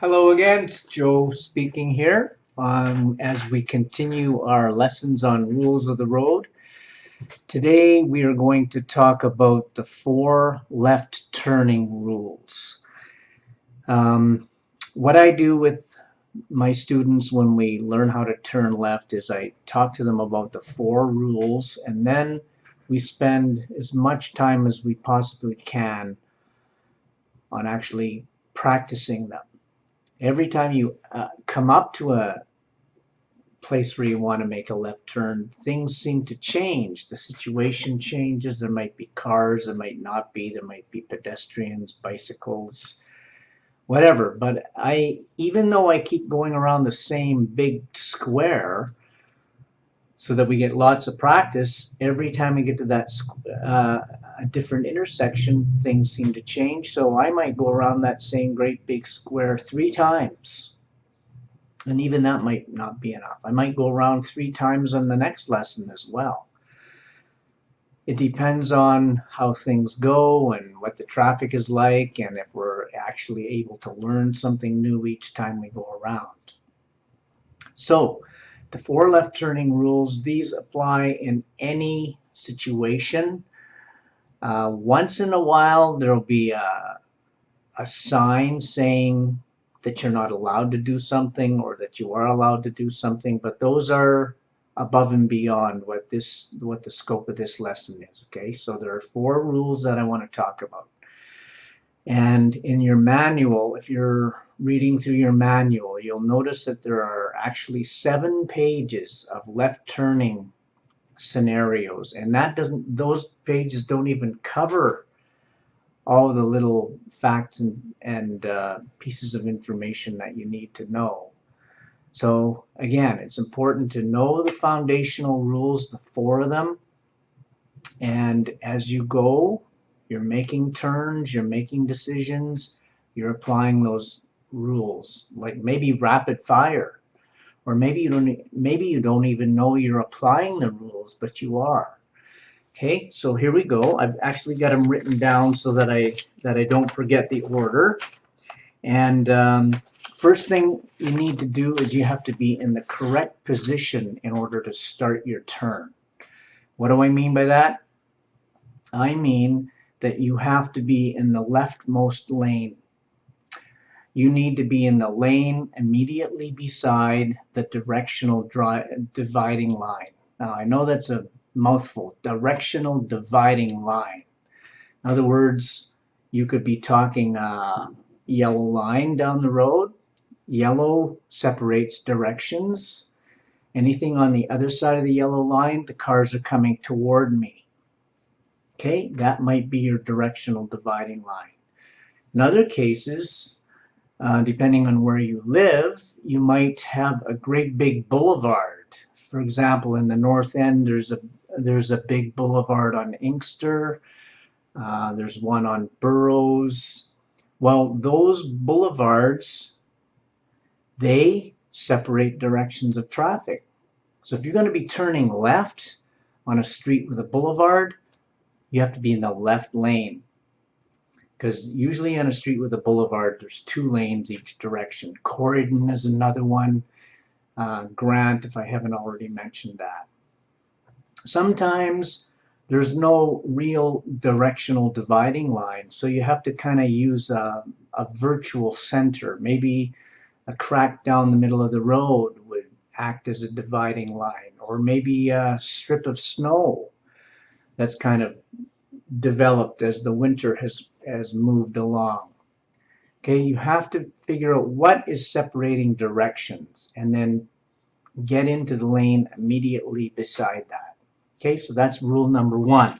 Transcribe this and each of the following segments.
Hello again, it's Joe speaking here. As we continue our lessons on rules of the road, today we are going to talk about the 4 left turning rules. What I do with my students when we learn how to turn left is I talk to them about the 4 rules, and then we spend as much time as we possibly can on actually practicing them. Every time you come up to a place where you want to make a left turn, things seem to change. The situation changes. There might be cars, there might not be, there might be pedestrians, bicycles, whatever. But even though I keep going around the same big square so that we get lots of practice, every time we get to that a different intersection, things seem to change. So I might go around that same great big square 3 times. And even that might not be enough. I might go around 3 times on the next lesson as well. It depends on how things go and what the traffic is like, and if we're actually able to learn something new each time we go around. So the 4 left turning rules, these apply in any situation. Once in a while there will be a sign saying that you're not allowed to do something or that you are allowed to do something, but those are above and beyond what the scope of this lesson is. Okay, so there are 4 rules that I want to talk about. And in your manual, if you're reading through your manual, you'll notice that there are actually 7 pages of left turning scenarios, and those pages don't even cover all the little facts and pieces of information that you need to know. So again, it's important to know the foundational rules, the 4 of them, and as you go, you're making turns, you're making decisions, you're applying those rules, like maybe rapid fire, or maybe you don't even know you're applying the rules, but you are. Okay, so here we go. I've actually got them written down so that I don't forget the order. And first thing you need to do is you have to be in the correct position in order to start your turn. What do I mean by that? I mean that you have to be in the leftmost lane. You need to be in the lane immediately beside the directional dividing line. Now, I know that's a mouthful. Directional dividing line. In other words, you could be talking a yellow line down the road. Yellow separates directions. Anything on the other side of the yellow line, the cars are coming toward me. Okay, that might be your directional dividing line. In other cases, depending on where you live, you might have a great big boulevard. For example, in the North End, there's a big boulevard on Inkster. There's one on Burroughs. Well, those boulevards, they separate directions of traffic. So if you're going to be turning left on a street with a boulevard, you have to be in the left lane. Because usually on a street with a boulevard, there's 2 lanes each direction. Corridon is another one. Grant, if I haven't already mentioned that. Sometimes there's no real directional dividing line, so you have to kind of use a virtual center. Maybe a crack down the middle of the road would act as a dividing line, or maybe a strip of snow that's kind of developed as the winter has moved along. Okay, you have to figure out what is separating directions and then get into the lane immediately beside that. Okay, so that's rule number 1.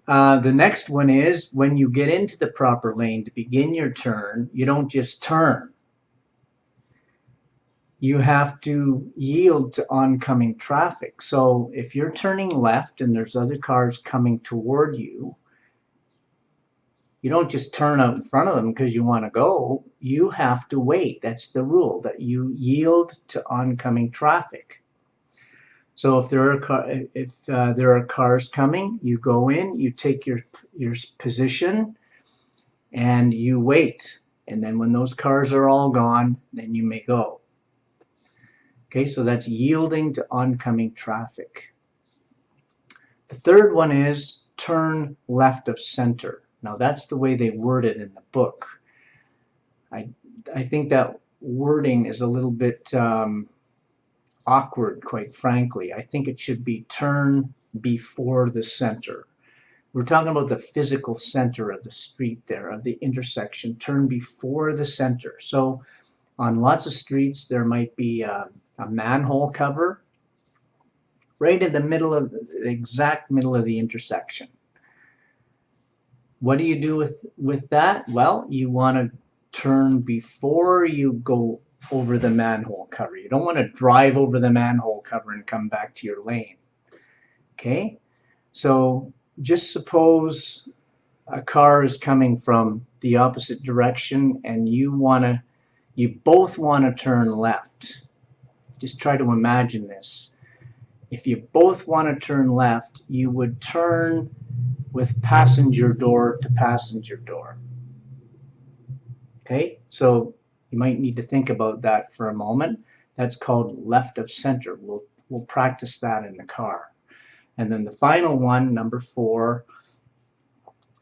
The next one is when you get into the proper lane to begin your turn, you don't just turn. You have to yield to oncoming traffic. So if you're turning left and there's other cars coming toward you, you don't just turn out in front of them because you want to go. You have to wait. That's the rule, that you yield to oncoming traffic. So if there are cars coming, you go in, you take your position, and you wait. And then when those cars are all gone, then you may go. Okay, so that's yielding to oncoming traffic. The third one is turn left of center. Now that's the way they word it in the book. I think that wording is a little bit awkward, quite frankly. I think it should be turn before the center. We're talking about the physical center of the street there, of the intersection. Turn before the center. So on lots of streets, there might be a manhole cover right in the middle of the exact middle of the intersection. What do you do with that? Well, you want to turn before you go over the manhole cover. You don't want to drive over the manhole cover and come back to your lane. Okay? So just suppose a car is coming from the opposite direction and you both want to turn left. Just try to imagine this. If you both want to turn left, you would turn with passenger door to passenger door. Okay, so you might need to think about that for a moment. That's called left of center. We'll practice that in the car. And then the final one, number 4,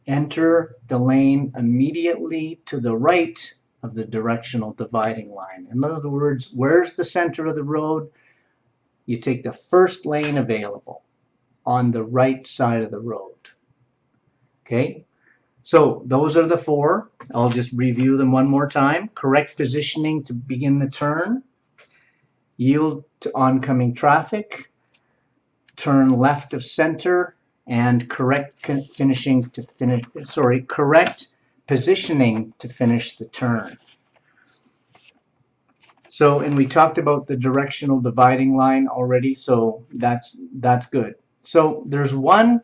enter the lane immediately to the right of the directional dividing line. In other words, where's the center of the road? You take the first lane available on the right side of the road. Okay, so those are the 4. I'll just review them one more time. Correct positioning to begin the turn, yield to oncoming traffic, turn left of center, and correct positioning to finish the turn. So, and we talked about the directional dividing line already, so that's good. So there's one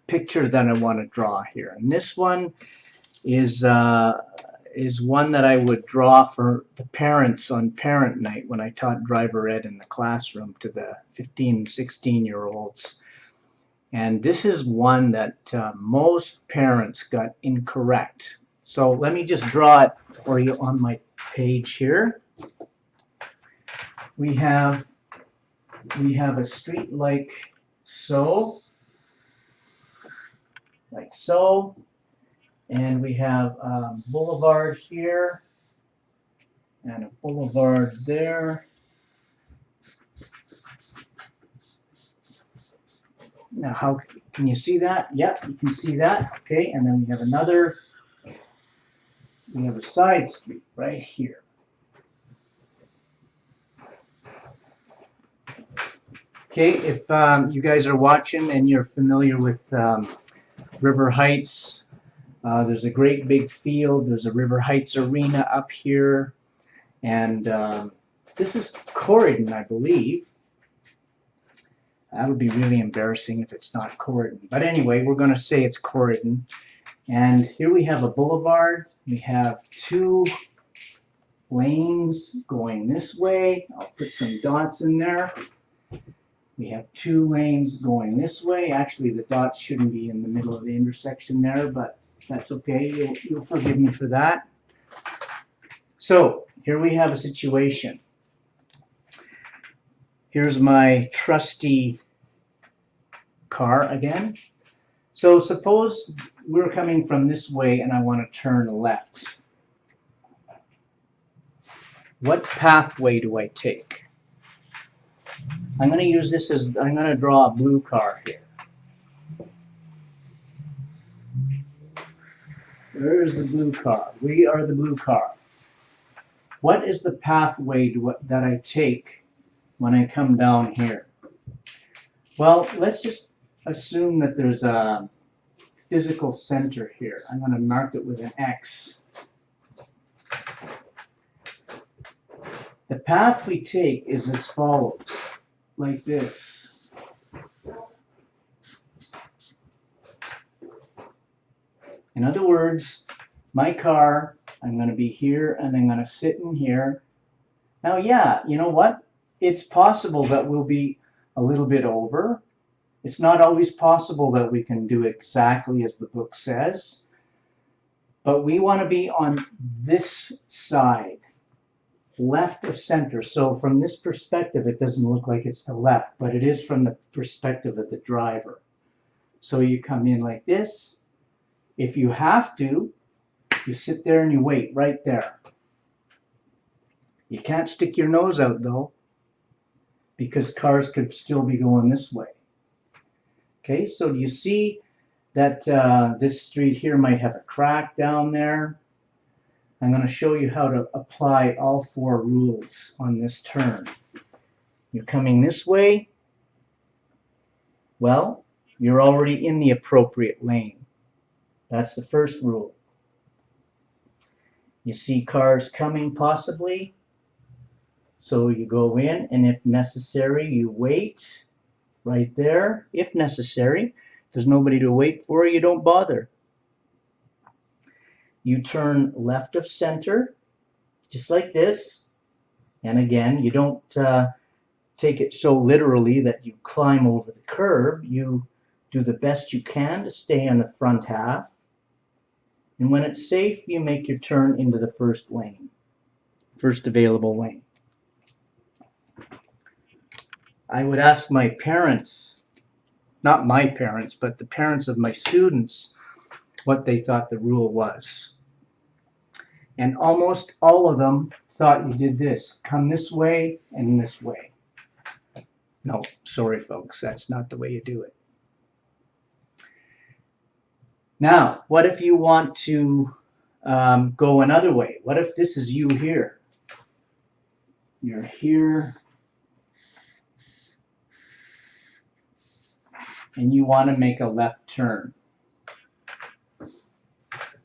picture that I want to draw here, and this one is one that I would draw for the parents on parent night when I taught driver ed in the classroom to the 15 and 16-year-olds. And this is one that most parents got incorrect. So let me just draw it for you on my page here. We have a street like so, and we have a boulevard here and a boulevard there. Now, how can you see that? Yep, you can see that. Okay, and then we have a side street right here. Okay, if you guys are watching and you're familiar with River Heights, there's a great big field. There's a River Heights arena up here, and this is Corydon, I believe. That'll be really embarrassing if it's not Corydon. But anyway, we're going to say it's Corydon. And here we have a boulevard. We have 2 lanes going this way. I'll put some dots in there. We have 2 lanes going this way. Actually, the dots shouldn't be in the middle of the intersection there, but that's okay. You'll forgive me for that. So here we have a situation. Here's my trusty car again. So suppose we're coming from this way and I want to turn left. What pathway do I take? I'm going to use this as, I'm going to draw a blue car here. There's the blue car. We are the blue car. What is the pathway that I take when I come down here? Well, let's just assume that there's a physical center here. I'm going to mark it with an X. The path we take is as follows, like this. In other words, my car, I'm going to be here and I'm going to sit in here. Now, yeah, you know what? It's possible that we'll be a little bit over. It's not always possible that we can do exactly as the book says. But we want to be on this side, left of center. So from this perspective, it doesn't look like it's the left, but it is from the perspective of the driver. So you come in like this. If you have to, you sit there and you wait right there. You can't stick your nose out though, because cars could still be going this way. Okay, so do you see that this street here might have a crack down there? I'm going to show you how to apply all four rules on this turn. You're coming this way. Well, you're already in the appropriate lane. That's the first rule. You see cars coming possibly, so you go in, and if necessary, you wait right there. If necessary, if there's nobody to wait for, you don't bother. You turn left of center, just like this. And again, you don't take it so literally that you climb over the curb. You do the best you can to stay on the front half. And when it's safe, you make your turn into the first lane, first available lane. I would ask my parents, not my parents, but the parents of my students, what they thought the rule was. And almost all of them thought you did this. Come this way and this way. No, sorry folks, that's not the way you do it. Now, what if you want to go another way? What if this is you here? You're here, and you want to make a left turn.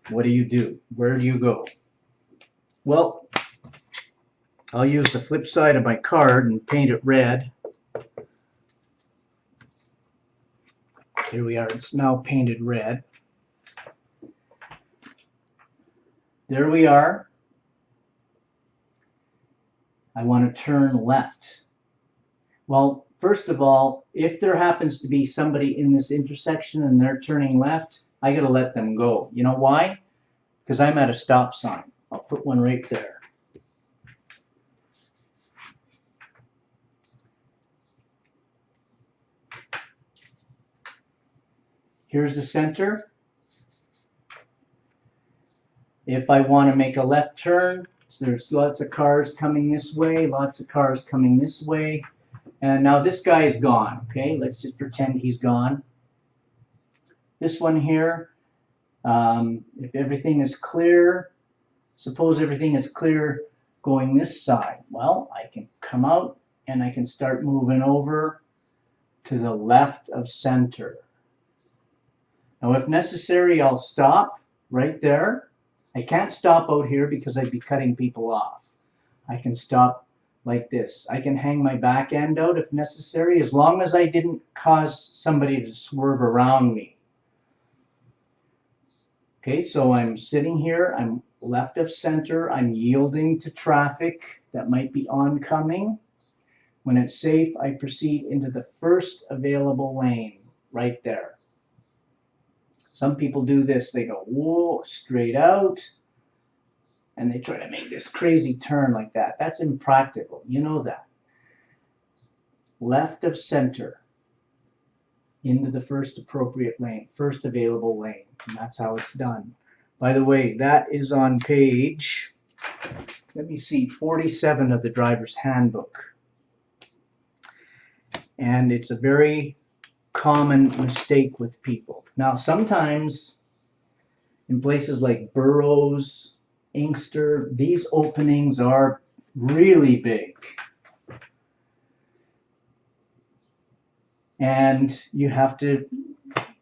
What do? Where do you go? Well, I'll use the flip side of my card and paint it red. Here we are, it's now painted red. There we are. I want to turn left. Well, first of all, if there happens to be somebody in this intersection and they're turning left, I gotta let them go. You know why? Because I'm at a stop sign. I'll put one right there. Here's the center. If I want to make a left turn, so there's lots of cars coming this way, lots of cars coming this way. And now this guy is gone, okay? Let's just pretend he's gone. This one here, if everything is clear, suppose everything is clear going this side. Well, I can come out and I can start moving over to the left of center. Now, if necessary, I'll stop right there. I can't stop out here because I'd be cutting people off. I can stop like this. I can hang my back end out if necessary, as long as I didn't cause somebody to swerve around me. Okay, so I'm sitting here, I'm left of center, I'm yielding to traffic that might be oncoming. When it's safe, I proceed into the first available lane, right there. Some people do this, they go, whoa, straight out, and they try to make this crazy turn like that. That's impractical, you know that. Left of center, into the first appropriate lane, first available lane, and that's how it's done. By the way, that is on page, let me see, 47 of the driver's handbook. And it's a very common mistake with people. Now, sometimes in places like Burroughs, Inkster, these openings are really big. And you have to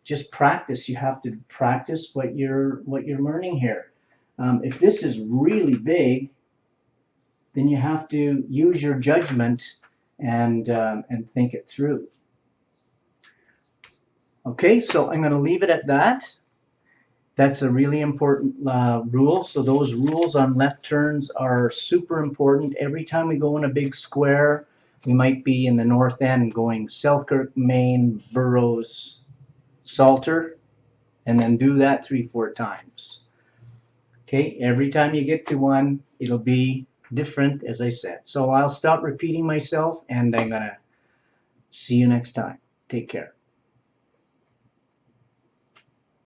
just practice. You have to practice what you're learning here. If this is really big, then you have to use your judgment and think it through. Okay, so I'm going to leave it at that. That's a really important rule. So those rules on left turns are super important. Every time we go in a big square, we might be in the north end going Selkirk, Maine, Burroughs, Salter, and then do that 3-4 times. Okay, every time you get to one, it'll be different, as I said. So I'll stop repeating myself and I'm gonna see you next time. Take care.